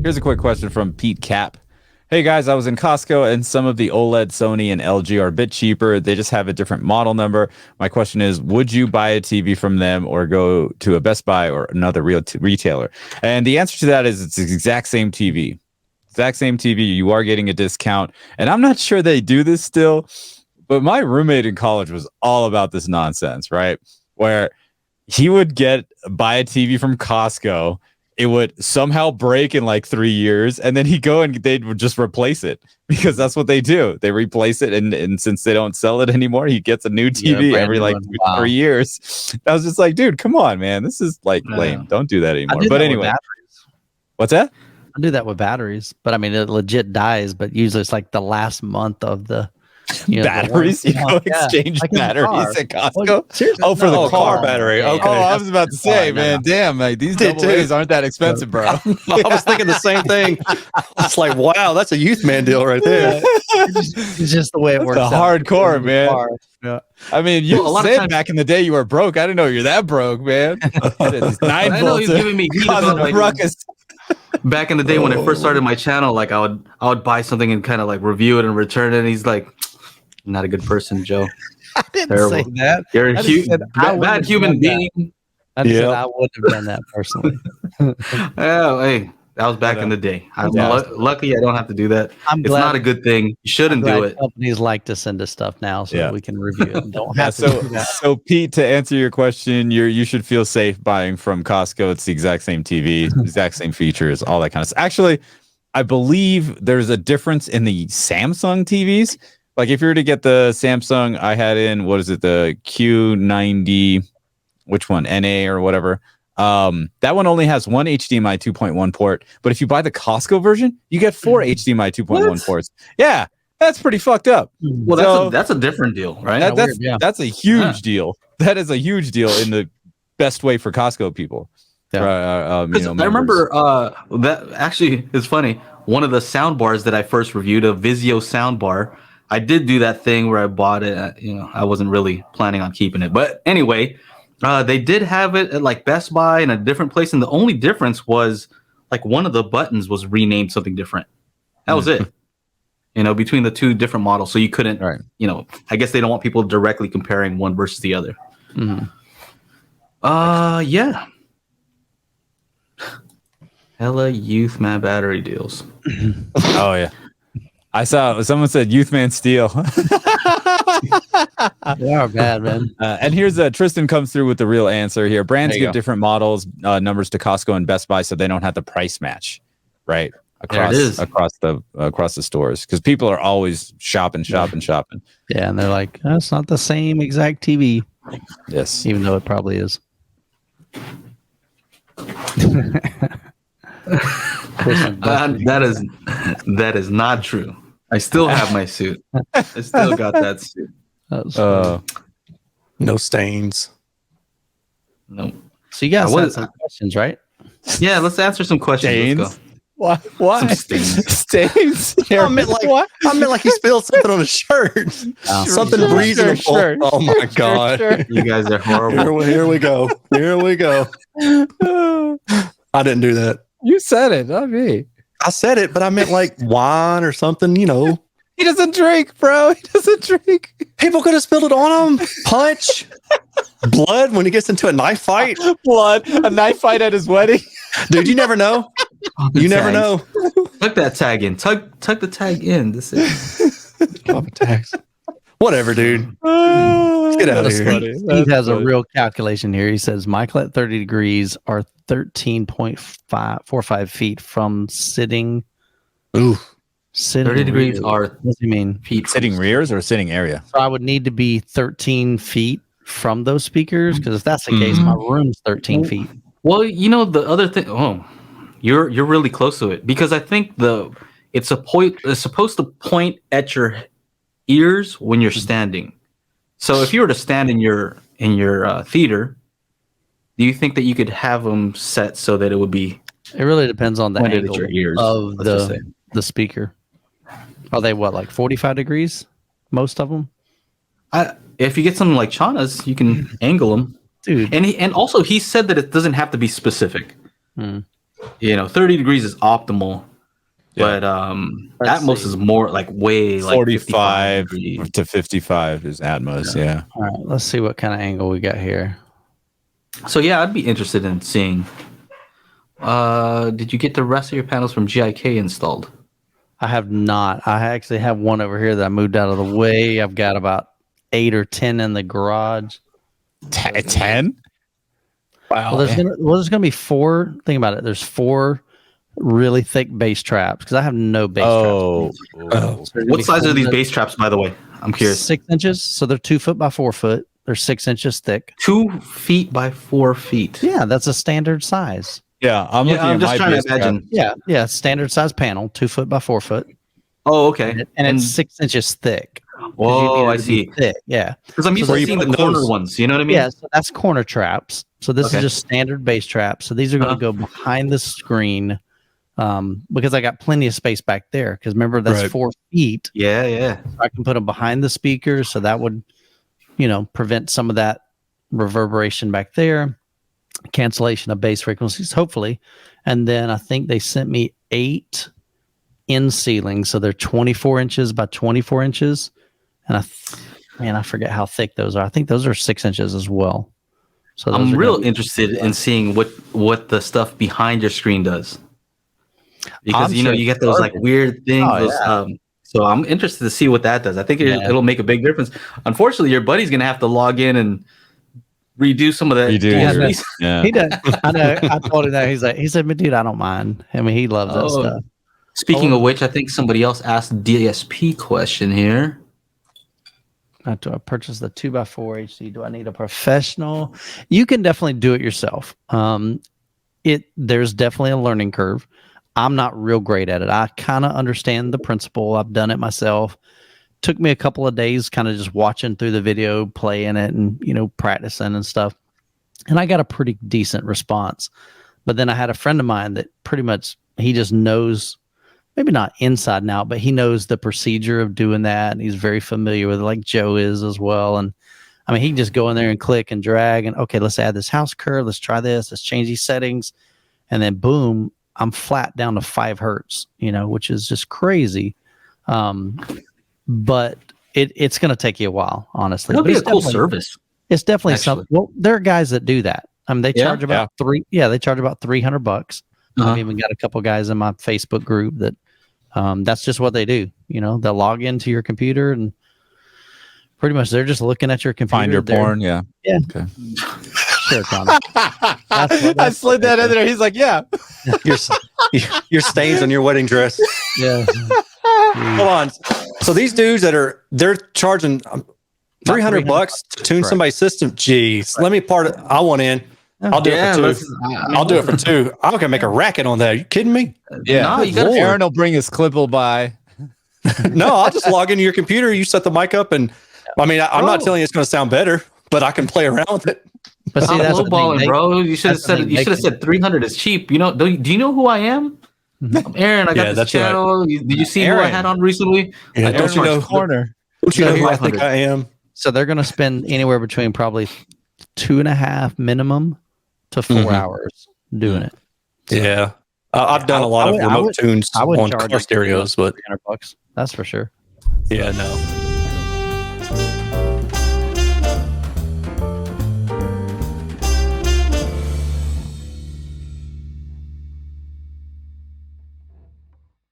Here's a quick question from Pete Cap. Hey guys, I was in Costco and some of the OLED Sony and LG are a bit cheaper. They just have a different model number. My question is, would you buy a TV from them or go to a Best Buy or another real retailer? And the answer to that is it's the exact same TV. Exact same TV. You are getting a discount. And I'm not sure they do this still, but my roommate in college was all about this nonsense, right? Where he would buy a TV from Costco. It would somehow break in like 3 years, and then he'd go and they'd just replace it because that's what they do. They replace it, and since they don't sell it anymore, he gets a new TV every like 3 years. I was just like, dude, come on, man. This is like lame. Don't do that anymore. But anyway, what's that? I do that with batteries, but I mean, it legit dies, but usually it's like the last month of the batteries. You go exchange batteries at Costco. For the car battery. Okay. Oh, I was about to say, man, damn, like these AA's aren't that expensive, bro. I was thinking the same thing. It's like, wow, that's a youth man deal right there. It's just the way it works. It's hardcore, man. Yeah. I mean, you said back in the day you were broke. I didn't know you're that broke, man. I know he's giving me like ruckus. Back in the day when I first started my channel, like I would buy something and kind of like review it and return it. And he's like, not a good person, Joe. I didn't say that. You're a bad human being. I said I would have done that personally. Oh, hey, that was back in the day. Lucky I don't have to do that. It's not a good thing. You shouldn't do it. Companies like to send us stuff now so we can review it. And don't have to do that. So Pete, to answer your question, you should feel safe buying from Costco. It's the exact same TV, exact same features, all that kind of stuff. Actually, I believe there's a difference in the Samsung TVs. Like if you were to get the Samsung I had in, what is it, the Q90, which one, NA or whatever, that one only has one HDMI 2.1 port. But if you buy the Costco version, you get 4 HDMI 2.1 ports. Yeah, that's pretty fucked up. Well, that's a different deal, right? That's a huge deal. That is a huge deal in the best way for Costco people. Yeah. I remember that actually is funny. One of the sound bars that I first reviewed, a Vizio sound bar, I did do that thing where I bought it. I wasn't really planning on keeping it. But anyway, they did have it at like Best Buy in a different place. And the only difference was like one of the buttons was renamed something different. That was it. Between the two different models. So you couldn't, I guess they don't want people directly comparing one versus the other. Mm-hmm. Yeah. Hella youth man battery deals. Oh, yeah. I saw someone said Youth Man Steel. They are bad, man. And here's Tristan comes through with the real answer here. Brands give different models numbers to Costco and Best Buy so they don't have to price match, right? Across the stores, because people are always shopping. Yeah, and they're like, that's not the same exact TV. Yes, even though it probably is. That is not true. I still have my suit. I still got that suit. No stains. No. So you guys had some questions, right? Yeah, let's answer some questions. Let's go. Why? Stains? I meant like he spilled something on his shirt. Something reasonable. Oh my god! Sure. You guys are horrible. Here we go. I didn't do that. You said it, not me. I said it, but I meant like wine or something, He doesn't drink, bro. He doesn't drink. People could have spilled it on him. Punch. Blood when he gets into a knife fight. Blood. A knife fight at his wedding. Dude, you never know. Never know. Tuck that tag in. Tuck the tag in. This is tags. Whatever, dude. Let's get out of here. Steve has a real calculation here. He says Michael at 30 degrees are 13.45 feet from sitting. Ooh. 30 degrees are. What do you mean? Feet sitting rears or sitting area? So I would need to be 13 feet from those speakers, because if that's the case, my room's 13 feet. Well, the other thing. Oh, you're really close to it, because I think it's supposed to point at your ears when you're standing. So if you were to stand in your theater, do you think that you could have them set so that it would be? It really depends on the angle your ears, of the speaker. Are they like 45 degrees? Most of them. If you get something like Chana's, you can angle them, dude. And also he said that it doesn't have to be specific. 30 degrees is optimal. Yeah. But Let's Atmos see. is more like way like 45 55 to 55 is Atmos. Yeah. All right, let's see what kind of angle we got here. So yeah, I'd be interested in seeing. Did you get the rest of your panels from GIK installed? I have not. I actually have one over here that I moved out of the way. I've got about 8 or 10 in the garage. 10? Wow. Well, there's gonna be 4. Think about it. There's 4 really thick bass traps because I have no bass traps. Oh. What size are these bass traps, by the way? I'm curious. 6 inches. So they're 2 foot by 4 foot. They're 6 inches thick. 2 feet by 4 feet. Yeah, that's a standard size. Yeah, I'm looking I'm at just my trying to bass trap. imagine. Yeah, standard size panel, 2 foot by 4 foot, Oh, okay. and it's 6 inches thick. 'Cause you Whoa, need it I to be see. thick. Yeah, Because I'm used So to where seeing you the putting corner those? ones. You know what I mean? yeah. So that's this traps. So this Okay. is just standard bass traps. So these are going to go behind the screen, because I got plenty of space back there. Because remember that's Right. 4 feet. Yeah. I can put them behind the speakers, so that would, prevent some of that reverberation back there, cancellation of bass frequencies, hopefully. And then I think they sent me 8 in ceilings, so they're 24 inches by 24 inches. And I forget how thick those are. I think those are 6 inches as well. So those I'm are real gonna be- interested in seeing what the stuff behind your screen does. Because I'm you sure get it's those like garbage. weird things. Oh, Those, so I'm interested to see what that does. I think Yeah. it'll make a big difference. Unfortunately, your buddy's gonna have to log in and redo some of that. Yeah. He does. I know. I told him that. He said, "But dude, I don't mind." I mean, he loves that Oh. stuff. Speaking of which, I think somebody else asked DSP question here. Do I purchase the 2x4 HD? Do I need a professional? You can definitely do it yourself. There's definitely a learning curve. I'm not real great at it. I kind of understand the principle. I've done it myself. Took me a couple of days kind of just watching through the video, playing it and, practicing and stuff. And I got a pretty decent response. But then I had a friend of mine that pretty much, he just knows, maybe not inside and out, but he knows the procedure of doing that. And he's very familiar with it, like Joe is as well. And I mean, he can just go in there and click and drag and, okay, let's add this house curve. Let's try this. Let's change these settings. And then boom, I'm flat down to 5 hertz, which is just crazy. But it's going to take you a while, honestly. It'll But be it's a cool definitely- service. It's definitely Actually. something. Well, there are guys that do that. I mean, they charge about they charge about $300. Uh-huh. I've even got a couple guys in my Facebook group that that's just what they do. They'll log into your computer and pretty much they're just looking at your computer. Find your porn. Yeah. Yeah. Okay. Sure, Connor. I slid that in there. He's like, yeah. Your stains on your wedding dress. Yeah. Hold on. So these dudes they're charging $300 to tune somebody's system. Jeez, let me I want in. I'll do it for 2. I'll do it for 2. I'm gonna make a racket on that. Are you kidding me? Yeah. No, you gotta- Aaron will bring his Clipple by. No, I'll just log into your computer. You set the mic up, and I mean, I'm not telling you it's going to sound better, but I can play around with it. But see, I'm that's the thing. lowballing, bro. You should have that's the thing. said 300 is cheap. Do you know who I am? I'm Aaron. I got this that's right. channel. Did you see who I Aaron. had on recently? Yeah, Like, don't you know? Corner. Don't you know who I 500. think I am? So they're going to spend anywhere between probably 2.5 minimum to 4 hours doing it. Yeah, I've done a lot of remote tunes I would on charge car stereos, but $300. That's for sure. yeah, no.